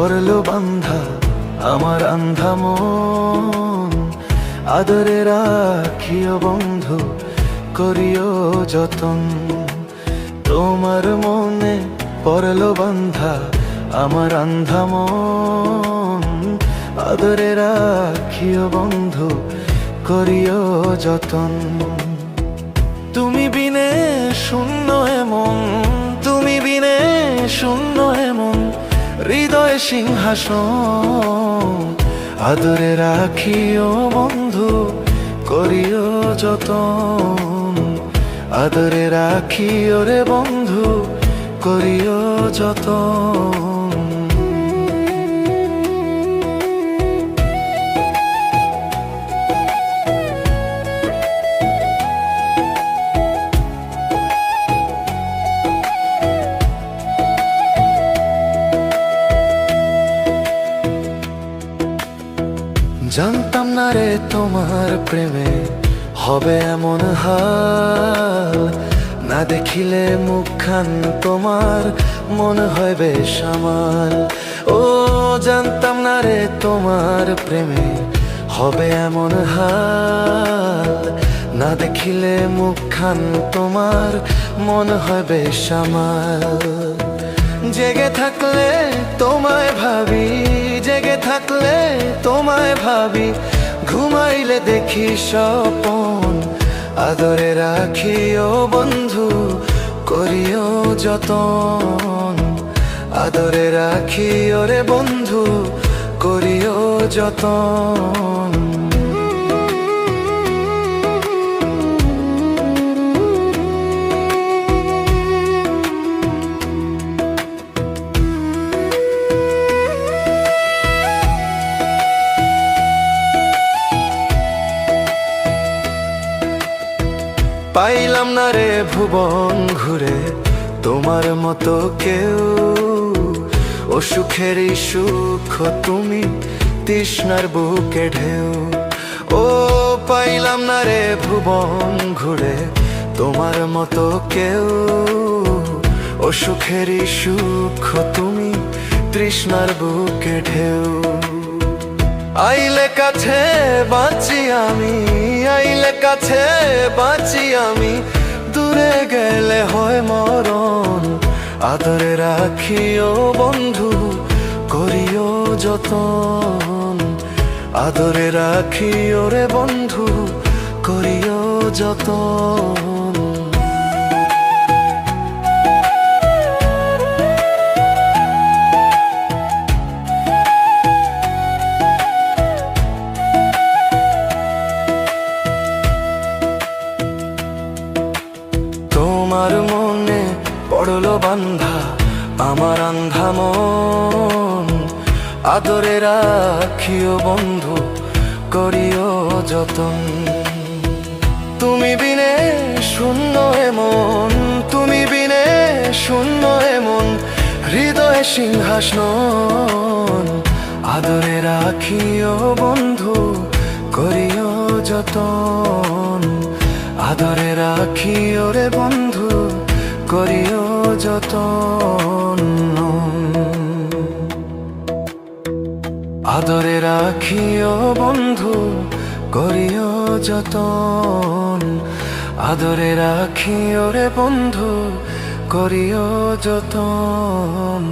পড়লো বান্ধা আমার আন্ধা মন। আদরে রাখিও বন্ধু, করিও যতন। তোমার মনে পড়লো বান্ধা আমার আন্ধা মন। আদরে রাখিও বন্ধু, করিও যতন। তুমি বিনে শূন্য এমন, তুমি বিনে শূন্য এমন হৃদয় সিংহাসন। আদরে রাখিও বন্ধু, করিও যতন। আদরে রাখিও রে বন্ধু, করিও যতন। জানতাম না রে তোমার প্রেমে হবে এমন হাল। না দেখিলে মুখখান তোমার মনে হয় বেশ আমার। ও জানতাম না রে তোমার প্রেমে হবে এমন হাল। না দেখিলে মুখখান তোমার মনে হয় বেশ আমার। জেগে থাকলে তোমায় ভাবি, জেগে থাকলে তোমায় ভাবি, ঘুমাইলে দেখি স্বপন। আদরে রাখিও বন্ধু, করিও যতন। আদরে রাখিও রে বন্ধু, করিও যতন। পাইলাম না রে ভুবন ঘুরে তোমার মতো কেউ। ও সুখেরই সুখ তুমি, তৃষ্ণার বুকে ঢেউ। ও পাইলাম না রে ভুবন ঘুরে তোমার মতো কেউ। ও সুখেরই সুখ তুমি, তৃষ্ণার বুকে ঢেউ। আইলে কাছে বাঁচি আমি, আইলে কাছে বাঁচি আমি, দূরে গেলে হয় মরণ। আদরে রাখিও বন্ধু, করিও যতন। আদরে রাখিও রে বন্ধু, করিও যতন। তোমার মনে পড়লো বান্ধা আমার আন্ধা মন। আদরে রাখিও বন্ধু, করিও যতন। তুমি বিনে শূন্য এমন, তুমি বিনে শূন্য এমন হৃদয় সিংহাসন। আদরে রাখিও বন্ধু, করিও যতন। আদরে রাখিও রে বন্ধু, করিও যতন। আদরে রাখিও বন্ধু, করিও যতন। আদরে রাখিও রে বন্ধু, করিও যতন।